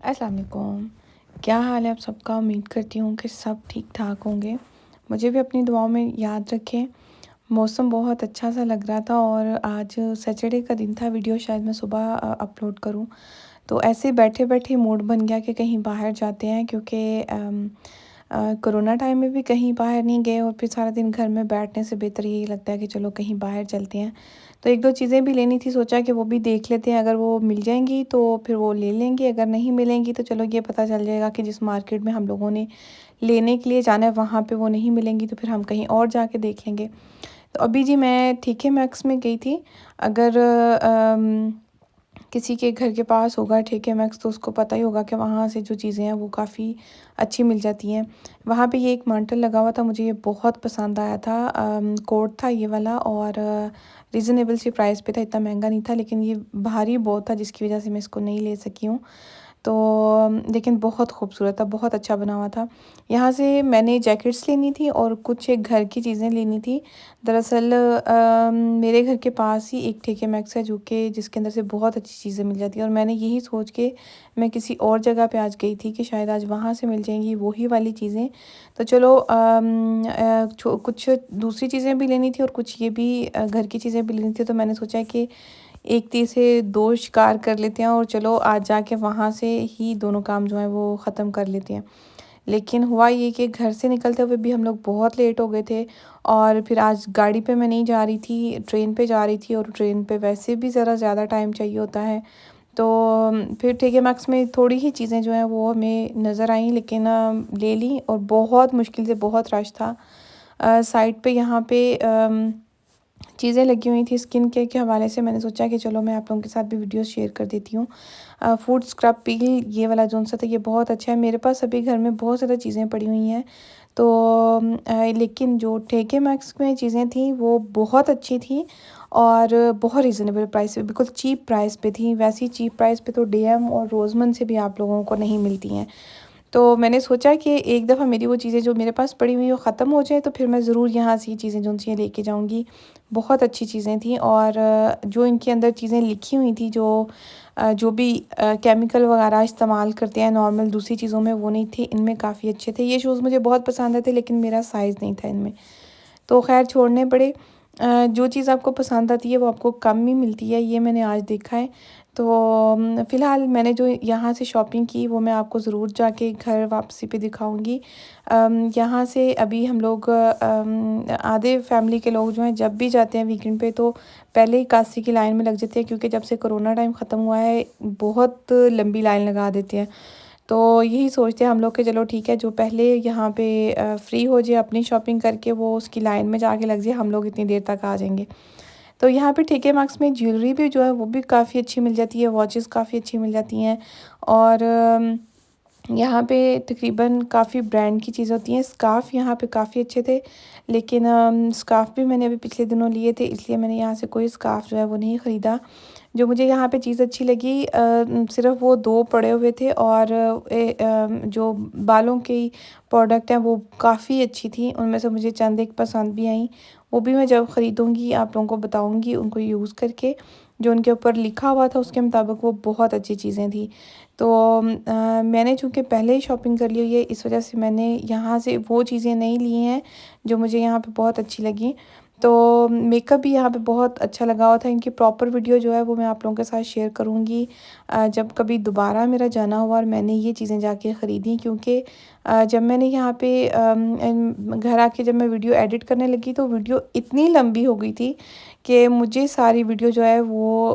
अस्सलाम वालेकुम। क्या हाल है आप सबका? उम्मीद करती हूँ कि सब ठीक ठाक होंगे। मुझे भी अपनी दुआओं में याद रखें। मौसम बहुत अच्छा सा लग रहा था और आज सैटरडे का दिन था। वीडियो शायद मैं सुबह अपलोड करूँ, तो ऐसे बैठे बैठे मूड बन गया कि कहीं बाहर जाते हैं, क्योंकि कोरोना टाइम में भी कहीं बाहर नहीं गए और फिर सारा दिन घर में बैठने से बेहतर यही लगता है कि चलो कहीं बाहर चलते हैं। तो एक दो चीज़ें भी लेनी थी, सोचा कि वो भी देख लेते हैं। अगर वो मिल जाएंगी तो फिर वो ले लेंगे, अगर नहीं मिलेंगी तो चलो ये पता चल जाएगा कि जिस मार्केट में हम लोगों ने लेने के लिए जाना है वहाँ पे वो नहीं मिलेंगी, तो फिर हम कहीं और जाके देख लेंगे। तो अभी जी मैं TK मैक्स में गई थी। अगर किसी के घर के पास होगा TK मैक्स तो उसको पता ही होगा कि वहाँ से जो चीज़ें हैं वो काफ़ी अच्छी मिल जाती हैं। वहाँ पे ये एक मांटल लगा हुआ था, मुझे ये बहुत पसंद आया था। कोट था ये वाला और रीज़नेबल सी प्राइस पे था, इतना महंगा नहीं था, लेकिन ये भारी बहुत था जिसकी वजह से मैं इसको नहीं ले सकी हूँ। तो लेकिन बहुत खूबसूरत था, बहुत अच्छा बना हुआ था। यहाँ से मैंने जैकेट्स लेनी थी और कुछ एक घर की चीज़ें लेनी थी। दरअसल मेरे घर के पास ही एक TK मैक्स है जो कि जिसके अंदर से बहुत अच्छी चीज़ें मिल जाती हैं, और मैंने यही सोच के मैं किसी और जगह पे आज गई थी कि शायद आज वहाँ से मिल जाएंगी वही वाली चीज़ें। तो चलो कुछ दूसरी चीज़ें भी लेनी थी और कुछ ये भी घर की चीज़ें भी लेनी थी। तो मैंने सोचा कि एक तीर से दो शिकार कर लेते हैं और चलो आज जाके वहाँ से ही दोनों काम जो है वो ख़त्म कर लेते हैं। लेकिन हुआ ये कि घर से निकलते हुए भी हम लोग बहुत लेट हो गए थे, और फिर आज गाड़ी पे मैं नहीं जा रही थी, ट्रेन पे जा रही थी, और ट्रेन पे वैसे भी ज़रा ज़्यादा टाइम चाहिए होता है। तो फिर TK मैक्स में थोड़ी ही चीज़ें जो हैं वो हमें नज़र आईं, लेकिन ले ली, और बहुत मुश्किल से, बहुत रश था। साइड पे यहाँ पे चीज़ें लगी हुई थी स्किन केयर के हवाले से। मैंने सोचा कि चलो मैं आप लोगों के साथ भी वीडियो शेयर कर देती हूँ। फूड स्क्रब पील ये वाला जोन सा था, ये बहुत अच्छा है। मेरे पास अभी घर में बहुत ज़्यादा चीज़ें पड़ी हुई हैं, तो लेकिन जो TK मैक्स में चीज़ें थी वो बहुत अच्छी थी और बहुत रीज़नेबल प्राइस पे, बिल्कुल चीप प्राइस पे थी। वैसी चीप प्राइस पे तो DM और रोज़मन से भी आप लोगों को नहीं मिलती हैं। तो मैंने सोचा कि एक दफ़ा मेरी वो चीज़ें जो मेरे पास पड़ी हुई हैं वो ख़त्म हो जाए, तो फिर मैं ज़रूर यहाँ से ये चीज़ें जो सी लेके जाऊँगी। बहुत अच्छी चीज़ें थी, और जो इनके अंदर चीज़ें लिखी हुई थी, जो भी केमिकल वगैरह इस्तेमाल करते हैं नॉर्मल दूसरी चीज़ों में, वो नहीं थे। इनमें काफ़ी अच्छे थे। ये शूज़ मुझे बहुत पसंद आए थे, लेकिन मेरा साइज़ नहीं था इनमें, तो ख़ैर छोड़ने पड़े। जो चीज़ आपको पसंद आती है वो आपको कम ही मिलती है, ये मैंने आज देखा है। तो फ़िलहाल मैंने जो यहाँ से शॉपिंग की वो मैं आपको ज़रूर जाके घर वापसी पे दिखाऊंगी। यहाँ से अभी हम लोग आधे फैमिली के लोग जो हैं जब भी जाते हैं वीकेंड पे तो पहले ही काशी की लाइन में लग जाते हैं, क्योंकि जब से कोरोना टाइम ख़त्म हुआ है बहुत लंबी लाइन लगा देते हैं। तो यही सोचते हैं हम लोग कि चलो ठीक है, जो पहले यहाँ पे फ्री हो जाए अपनी शॉपिंग करके वो उसकी लाइन में जाके लग जाए, हम लोग इतनी देर तक आ जाएंगे। तो यहाँ पे TK मैक्स में ज्वेलरी भी जो है वो भी काफ़ी अच्छी मिल जाती है, वॉचेस काफ़ी अच्छी मिल जाती हैं, और यहाँ पे तकरीबन काफ़ी ब्रांड की चीज़ें होती हैं। स्कार्फ़ यहाँ पे काफ़ी अच्छे थे, लेकिन स्कार्फ़ भी मैंने अभी पिछले दिनों लिए थे, इसलिए मैंने यहाँ से कोई स्कार्फ़ जो है वो नहीं ख़रीदा। जो मुझे यहाँ पे चीज़ अच्छी लगी सिर्फ़ वो 2 पड़े हुए थे, और जो बालों की प्रोडक्ट हैं वो काफ़ी अच्छी थी। उनमें से मुझे चंद एक पसंद भी आई, वो भी मैं जब ख़रीदूँगी आप लोगों को बताऊँगी उनको यूज़ करके। जो उनके ऊपर लिखा हुआ था उसके मुताबिक वो बहुत अच्छी चीज़ें थी। तो मैंने चूँकि पहले ही शॉपिंग कर ली हुई है, इस वजह से मैंने यहाँ से वो चीज़ें नहीं ली हैं जो मुझे यहाँ पे बहुत अच्छी लगी। तो मेकअप भी यहाँ पे बहुत अच्छा लगा हुआ था। इनकी प्रॉपर वीडियो जो है वो मैं आप लोगों के साथ शेयर करूँगी जब कभी दोबारा मेरा जाना हुआ और मैंने ये चीज़ें जाके ख़रीदी, क्योंकि जब मैंने यहाँ पे घर आके जब मैं वीडियो एडिट करने लगी तो वीडियो इतनी लंबी हो गई थी कि मुझे सारी वीडियो जो है वो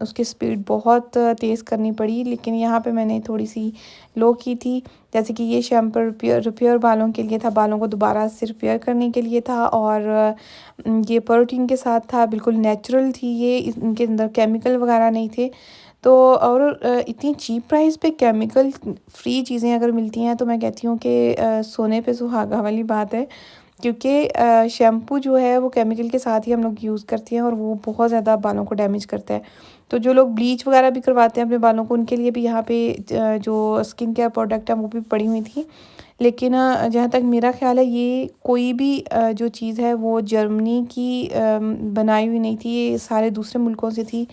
उसकी स्पीड बहुत तेज़ करनी पड़ी। लेकिन यहाँ पे मैंने थोड़ी सी लो की थी, जैसे कि ये शैम्पू रिपेयर बालों के लिए था, बालों को दोबारा से रिपेयर करने के लिए था, और ये प्रोटीन के साथ था, बिल्कुल नेचुरल थी ये, इनके अंदर केमिकल वगैरह नहीं थे। तो और इतनी चीप प्राइस पे केमिकल फ्री चीज़ें अगर मिलती हैं तो मैं कहती हूँ कि सोने पे सुहागा वाली बात है, क्योंकि शैम्पू जो है वो केमिकल के साथ ही हम लोग यूज़ करते हैं और वो बहुत ज़्यादा बालों को डैमेज करता है। तो जो लोग ब्लीच वगैरह भी करवाते हैं अपने बालों को, उनके लिए भी यहाँ पे जो स्किन केयर प्रोडक्ट है वो भी पड़ी हुई थी। लेकिन जहाँ तक मेरा ख़्याल है ये कोई भी जो चीज़ है वो जर्मनी की बनाई हुई नहीं थी, ये सारे दूसरे मुल्कों से थी।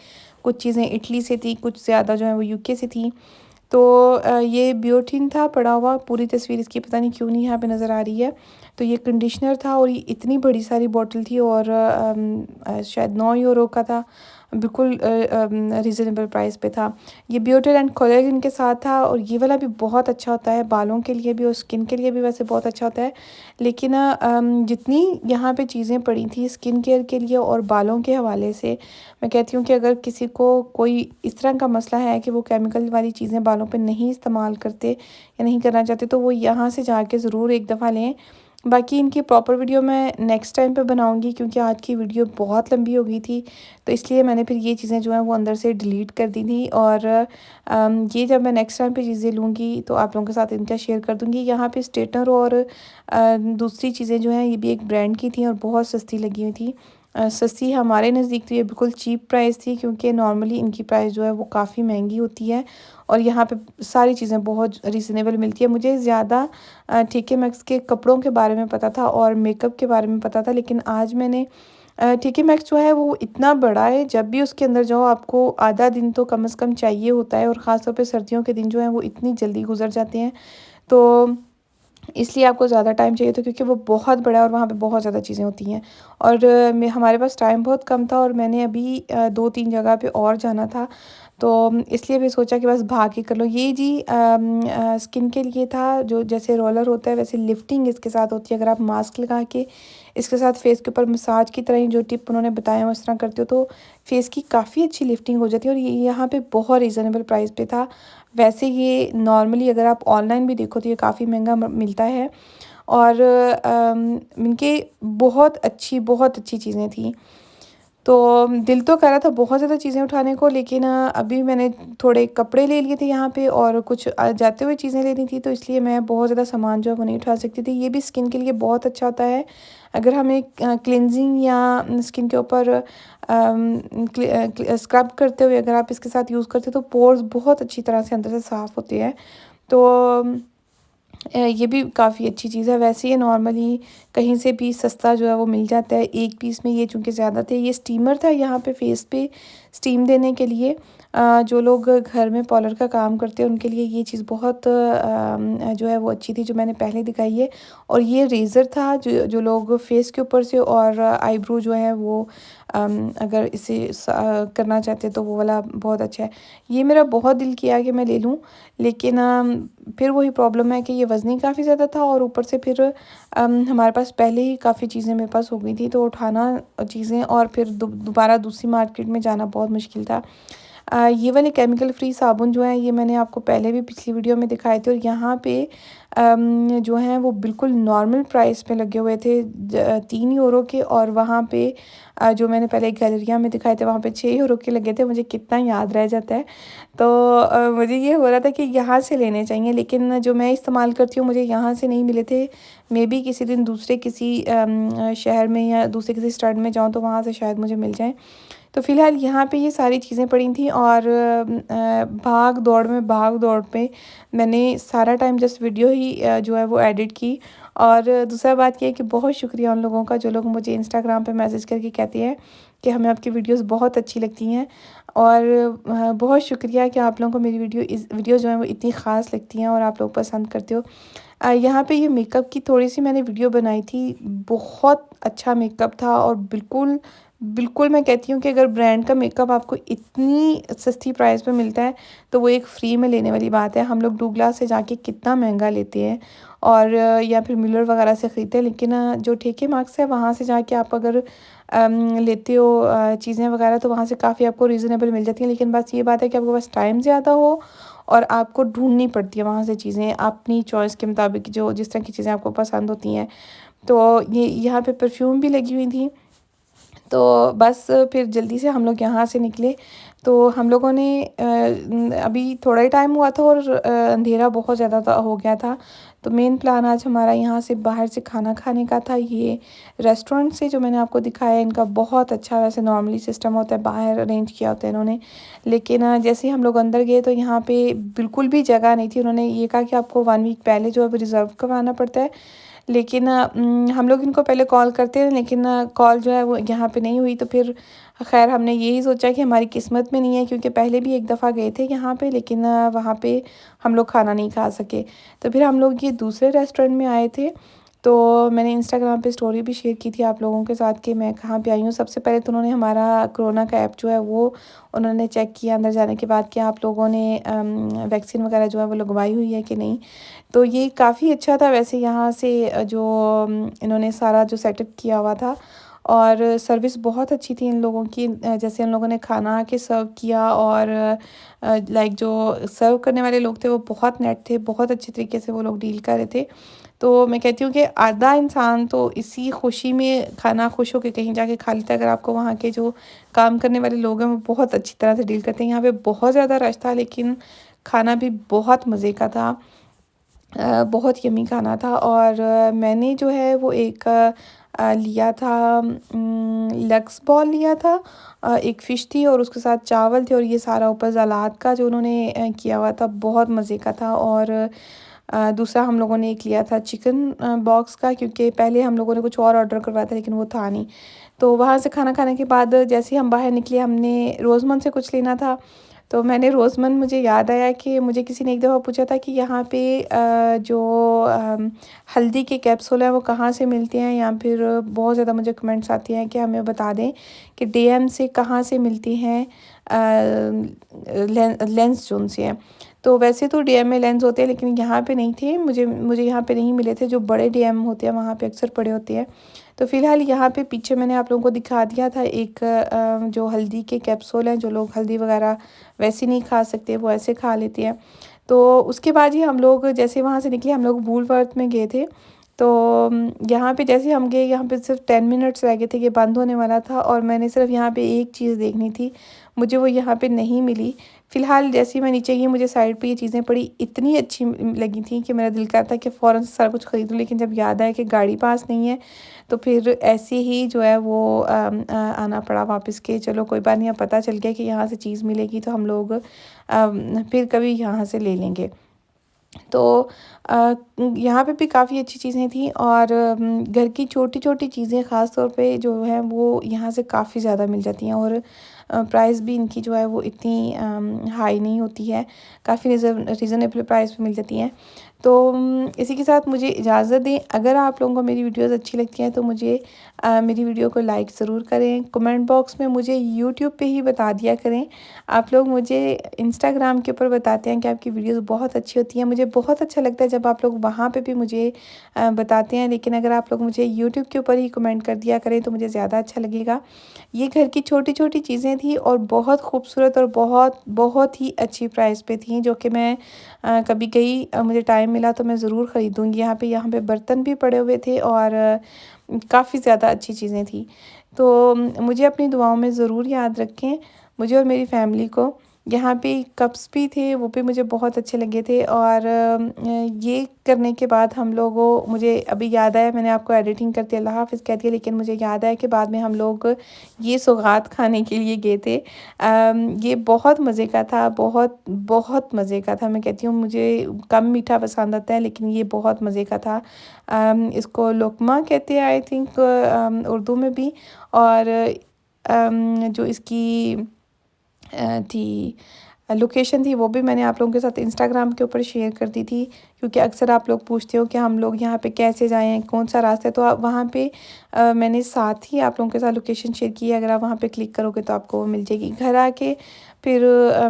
कुछ चीज़ें इटली से थी, कुछ ज़्यादा जो है वो UK से थी। तो ये बियोटिन था पड़ा हुआ, पूरी तस्वीर इसकी पता नहीं क्यों नहीं यहाँ पे नज़र आ रही है। तो ये कंडीशनर था और ये इतनी बड़ी सारी बॉटल थी और शायद 9 यूरो का था, बिल्कुल रीज़नेबल प्राइस पे था। ये बियोटिन एंड कोलेजन के साथ था और ये वाला भी बहुत अच्छा होता है, बालों के लिए भी और स्किन के लिए भी वैसे बहुत अच्छा होता है। लेकिन जितनी यहाँ पे चीज़ें पड़ी थी स्किन केयर के लिए और बालों के हवाले से, मैं कहती हूँ कि अगर किसी को कोई इस तरह का मसला है कि वो केमिकल वाली चीज़ें बालों पे नहीं इस्तेमाल करते या नहीं करना चाहते, तो वो यहाँ से जाके ज़रूर एक दफ़ा लें। बाकी इनकी प्रॉपर वीडियो मैं नेक्स्ट टाइम पे बनाऊंगी, क्योंकि आज की वीडियो बहुत लंबी हो गई थी, तो इसलिए मैंने फिर ये चीज़ें जो हैं वो अंदर से डिलीट कर दी थी। और ये जब मैं नेक्स्ट टाइम पे चीज़ें लूँगी तो आप लोगों के साथ इनका शेयर कर दूँगी। यहाँ पे स्ट्रेटनर और दूसरी चीज़ें जो हैं ये भी एक ब्रांड की थी और बहुत सस्ती लगी हुई थी। सस्ती हमारे नज़दीक तो ये बिल्कुल चीप प्राइस थी, क्योंकि नॉर्मली इनकी प्राइस जो है वो काफ़ी महंगी होती है और यहाँ पे सारी चीज़ें बहुत रीज़नेबल मिलती है। मुझे ज़्यादा TK मैक्स के कपड़ों के बारे में पता था और मेकअप के बारे में पता था, लेकिन आज मैंने TK मैक्स जो है वो इतना बड़ा है, जब भी उसके अंदर जाओ आपको आधा दिन तो कम से कम चाहिए होता है और ख़ास तौर पे सर्दियों के दिन जो है वो इतनी जल्दी गुजर जाते हैं। तो इसलिए आपको ज़्यादा टाइम चाहिए था, क्योंकि वो बहुत बड़ा है और वहाँ पे बहुत ज़्यादा चीज़ें होती हैं। और मैं हमारे पास टाइम बहुत कम था और मैंने अभी 2-3 जगह पे और जाना था, तो इसलिए भी सोचा कि बस भाग के कर लो। ये जी स्किन के लिए था, जो जैसे रोलर होता है वैसे लिफ्टिंग इसके साथ होती है। अगर आप मास्क लगा के इसके साथ फेस के ऊपर मसाज की तरह ही जो टिप उन्होंने बताया है उस तरह करते हो तो फेस की काफ़ी अच्छी लिफ्टिंग हो जाती है। और ये यहाँ पे बहुत रीज़नेबल प्राइस पे था। वैसे ये नॉर्मली अगर आप ऑनलाइन भी देखो तो ये काफ़ी महंगा मिलता है। और इनके बहुत अच्छी चीज़ें थी। तो दिल तो कर रहा था बहुत ज़्यादा चीज़ें उठाने को, लेकिन अभी मैंने थोड़े कपड़े ले लिए थे यहाँ पे और कुछ जाते हुए चीज़ें लेनी थी, तो इसलिए मैं बहुत ज़्यादा सामान जो है वो नहीं उठा सकती थी। ये भी स्किन के लिए बहुत अच्छा होता है। अगर हमें क्लिनजिंग या स्किन के ऊपर स्क्रब करते हुए अगर आप इसके साथ यूज़ करते हो तो पोर्स बहुत अच्छी तरह से अंदर से साफ़ होते हैं। तो ये भी काफ़ी अच्छी चीज़ है। वैसे ये नॉर्मली कहीं से भी सस्ता जो है वो मिल जाता है। एक पीस में ये चूँकि ज़्यादा थे, ये स्टीमर था यहाँ पे फेस पे स्टीम देने के लिए। जो लोग घर में पार्लर का काम करते हैं उनके लिए ये चीज़ बहुत जो है वो अच्छी थी, जो मैंने पहले दिखाई है। और ये रेज़र था जो जो लोग फेस के ऊपर से और आईब्रो जो है वो अगर इसे करना चाहते हैं तो वो वाला बहुत अच्छा है। ये मेरा बहुत दिल किया कि मैं ले लूँ, लेकिन फिर वही प्रॉब्लम है कि ये वज़नी काफ़ी ज़्यादा था और ऊपर से फिर हमारे पास पहले ही काफ़ी चीज़ें मेरे पास हो गई थी, तो उठाना चीज़ें और फिर दोबारा दूसरी मार्केट में जाना बहुत मुश्किल था। ये वाले केमिकल फ्री साबुन जो हैं ये मैंने आपको पहले भी पिछली वीडियो में दिखाए थे और यहाँ पे जो हैं वो बिल्कुल नॉर्मल प्राइस पे लगे हुए थे 3 यूरो के। और वहाँ पे जो मैंने पहले गैलरिया में दिखाए थे वहाँ पे 6 यूरो के लगे थे। मुझे कितना याद रह जाता है। तो मुझे ये हो रहा था कि यहाँ से लेने चाहिए, लेकिन जो मैं इस्तेमाल करती हूँ मुझे यहाँ से नहीं मिले थे। मे बी किसी दिन दूसरे किसी शहर में या दूसरे किसी स्टेट में जाऊँ तो वहाँ से शायद मुझे मिल जाएँ। तो फ़िलहाल यहाँ पे ये सारी चीज़ें पड़ी थी और भाग दौड़ में मैंने सारा टाइम जस्ट वीडियो ही जो है वो एडिट की। और दूसरा बात ये है कि बहुत शुक्रिया उन लोगों का जो लोग मुझे इंस्टाग्राम पे मैसेज करके कहते हैं कि हमें आपकी वीडियोस बहुत अच्छी लगती हैं। और बहुत शुक्रिया कि आप लोगों को मेरी वीडियो जो है वो इतनी ख़ास लगती हैं और आप लोग पसंद करते हो। यहाँ पे ये मेकअप की थोड़ी-सी मैंने वीडियो बनाई थी, बहुत अच्छा मेकअप था और बिल्कुल, बिल्कुल मैं कहती हूँ कि अगर ब्रांड का मेकअप आपको इतनी सस्ती प्राइस पे मिलता है, तो वो एक फ्री में लेने वाली बात है। हम लोग डूग्लास से जाके कितना महँगा लेते हैं और या फिर मिलर वगैरह से ख़रीदते हैं, लेकिन जो TK मार्क्स है वहाँ से जाके आप अगर लेते हो चीज़ें वगैरह तो वहाँ से काफ़ी आपको रीज़नेबल मिल जाती हैं। लेकिन बस ये बात है कि आपके पास टाइम ज़्यादा हो और आपको ढूँढनी पड़ती है वहाँ से चीज़ें अपनी चॉइस के मुताबिक, जो जिस तरह की चीज़ें आपको पसंद होती हैं। तो ये यहाँ पे परफ्यूम भी लगी हुई थी। तो बस फिर जल्दी से हम लोग यहाँ से निकले। तो हम लोगों ने अभी थोड़ा ही टाइम हुआ था और अंधेरा बहुत ज़्यादा हो गया था। तो मेन प्लान आज हमारा यहाँ से बाहर से खाना खाने का था। ये रेस्टोरेंट से जो मैंने आपको दिखाया इनका बहुत अच्छा वैसे नॉर्मली सिस्टम होता है, बाहर अरेंज किया होता है इन्होंने। लेकिन जैसे ही हम लोग अंदर गए तो यहाँ पे बिल्कुल भी जगह नहीं थी। उन्होंने ये कहा कि आपको 1 वीक पहले जो है वो रिज़र्व करवाना पड़ता है। लेकिन हम लोग इनको पहले कॉल करते हैं, लेकिन कॉल जो है वो यहाँ पे नहीं हुई। तो फिर ख़ैर हमने यही सोचा कि हमारी किस्मत में नहीं है, क्योंकि पहले भी एक दफ़ा गए थे यहाँ पे, लेकिन वहाँ पे हम लोग खाना नहीं खा सके। तो फिर हम लोग ये दूसरे रेस्टोरेंट में आए थे। तो मैंने इंस्टाग्राम पे स्टोरी भी शेयर की थी आप लोगों के साथ कि मैं कहाँ पे आई हूँ। सबसे पहले तो उन्होंने हमारा कोरोना का ऐप जो है वो उन्होंने चेक किया अंदर जाने के बाद कि आप लोगों ने वैक्सीन वगैरह जो है वो लगवाई हुई है कि नहीं। तो ये काफ़ी अच्छा था वैसे यहाँ से जो इन्होंने सारा जो सेटअप किया हुआ था, और सर्विस बहुत अच्छी थी इन लोगों की। जैसे इन लोगों ने खाना आके सर्व किया, और लाइक जो सर्व करने वाले लोग थे वो बहुत नेट थे, बहुत अच्छे तरीके से वो लोग डील कर रहे थे। तो मैं कहती हूँ कि आधा इंसान तो इसी खुशी में खाना खुश होके कहीं जाके खा लेता है, अगर आपको वहाँ के जो काम करने वाले लोग हैं वो बहुत अच्छी तरह से डील करते हैं। यहाँ पे बहुत ज़्यादा रश था, लेकिन खाना भी बहुत मज़े का था। बहुत यम्मी खाना था। और मैंने जो है वो एक लिया था, लक्स बॉल लिया था, एक फ़िश थी और उसके साथ चावल थे, और ये सारा ऊपर सलाद का जो उन्होंने किया हुआ था बहुत मज़े का था। और दूसरा हम लोगों ने एक लिया था चिकन बॉक्स का, क्योंकि पहले हम लोगों ने कुछ और ऑर्डर करवाया था लेकिन वो था नहीं। तो वहाँ से खाना खाने के बाद जैसे ही हम बाहर निकले, हमने रोज़मन से कुछ लेना था। तो मैंने रोज़मन, मुझे याद आया कि मुझे किसी ने एक दफ़ा पूछा था कि यहाँ पे जो हल्दी के कैप्सूल हैं वो कहाँ से मिलते हैं, या फिर बहुत ज़्यादा मुझे कमेंट्स आती हैं कि हमें बता दें कि डीएम से कहाँ से मिलती हैं लेंस जोन से हैं। तो वैसे तो डीएम में लेंस होते हैं, लेकिन यहाँ पे नहीं थे, मुझे मुझे यहाँ पे नहीं मिले थे। जो बड़े डीएम होते हैं वहाँ पे अक्सर पड़े होते हैं। तो फ़िलहाल यहाँ पे पीछे मैंने आप लोगों को दिखा दिया था एक जो हल्दी के कैप्सूल हैं, जो लोग हल्दी वगैरह वैसे नहीं खा सकते वो ऐसे खा लेते हैं। तो उसके बाद ही हम लोग जैसे वहाँ से निकले, हम लोग वूलवर्थ में गए थे। तो यहाँ पे जैसे हम गए, यहाँ पे सिर्फ 10 मिनट्स रह गए थे, ये बंद होने वाला था, और मैंने सिर्फ यहाँ पे एक चीज़ देखनी थी, मुझे वो यहाँ पे नहीं मिली। फ़िलहाल जैसे ही मैं नीचे गई, मुझे साइड पे ये चीज़ें पड़ी, इतनी अच्छी लगी थी कि मेरा दिल करता है कि फ़ौरन से सारा कुछ ख़रीद लूँ। लेकिन जब याद आया कि गाड़ी पास नहीं है, तो फिर ऐसे ही जो है वो आना पड़ा वापस के चलो कोई बात नहीं, अब पता चल गया कि यहाँ से चीज़ मिलेगी तो हम लोग फिर कभी यहाँ से ले लेंगे। तो यहाँ पे भी काफ़ी अच्छी चीज़ें थी, और घर की छोटी-छोटी चीज़ें ख़ास तौर पे जो है वो यहाँ से काफ़ी ज़्यादा मिल जाती हैं, और प्राइस भी इनकी जो है वो इतनी हाई नहीं होती है, काफ़ी रीज़नेबल प्राइस पे मिल जाती हैं। तो इसी के साथ मुझे इजाज़त दें। अगर आप लोगों को मेरी वीडियोज़ अच्छी लगती हैं तो मुझे मेरी वीडियो को लाइक ज़रूर करें। कमेंट बॉक्स में मुझे यूट्यूब पे ही बता दिया करें। आप लोग मुझे इंस्टाग्राम के ऊपर बताते हैं कि आपकी वीडियोज़ बहुत अच्छी होती हैं, मुझे बहुत अच्छा लगता है जब आप लोग वहाँ पे भी मुझे बताते हैं। लेकिन अगर आप लोग मुझे यूट्यूब के ऊपर ही कमेंट कर दिया करें तो मुझे ज़्यादा अच्छा लगेगा। ये घर की छोटी-छोटी चीज़ें थी, और बहुत खूबसूरत, और बहुत बहुत ही अच्छी प्राइस पे थी, जो कि मैं कभी गई, मुझे टाइम मिला तो मैं ज़रूर ख़रीदूँगी। यहाँ पे बर्तन भी पड़े हुए थे, और काफ़ी ज़्यादा अच्छी चीज़ें थी। तो मुझे अपनी दुआओं में ज़रूर याद रखें, मुझे और मेरी फ़ैमिली को। यहाँ पे कप्स भी थे, वो भी मुझे बहुत अच्छे लगे थे। और ये करने के बाद हम लोगों, मुझे अभी याद आया, मैंने आपको एडिटिंग करते अल्लाह हाफ़िज़ कह दिया, लेकिन मुझे याद आया कि बाद में हम लोग ये सौगात खाने के लिए गए थे। ये बहुत मज़े का था, बहुत बहुत मज़े का था। मैं कहती हूँ मुझे कम मीठा पसंद आता है, लेकिन ये बहुत मज़े का था। इसको लुकमा कहते हैं आई थिंक उर्दू में भी। और जो इसकी थी लोकेशन थी वो भी मैंने आप लोगों के साथ इंस्टाग्राम के ऊपर शेयर कर दी थी, क्योंकि अक्सर आप लोग पूछते हो कि हम लोग यहाँ पे कैसे जाएं, कौन सा रास्ता है। तो आप वहाँ पे मैंने साथ ही आप लोगों के साथ लोकेशन शेयर की है, अगर आप वहाँ पे क्लिक करोगे तो आपको वो मिल जाएगी। घर आके फिर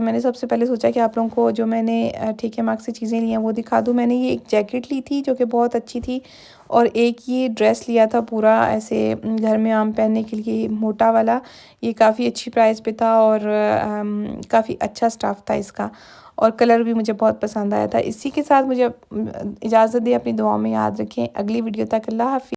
मैंने सबसे पहले सोचा कि आप लोगों को जो मैंने ठीक है मार्क से चीज़ें ली हैं वो दिखा दूँ। मैंने ये एक जैकेट ली थी जो कि बहुत अच्छी थी, और एक ये ड्रेस लिया था पूरा ऐसे घर में आम पहनने के लिए मोटा वाला। ये काफ़ी अच्छी प्राइस पे था, और काफ़ी अच्छा स्टफ़ था इसका, और कलर भी मुझे बहुत पसंद आया था। इसी के साथ मुझे इजाज़त दें, अपनी दुआओं में याद रखें। अगली वीडियो तक अल्लाह हाफ़िज़।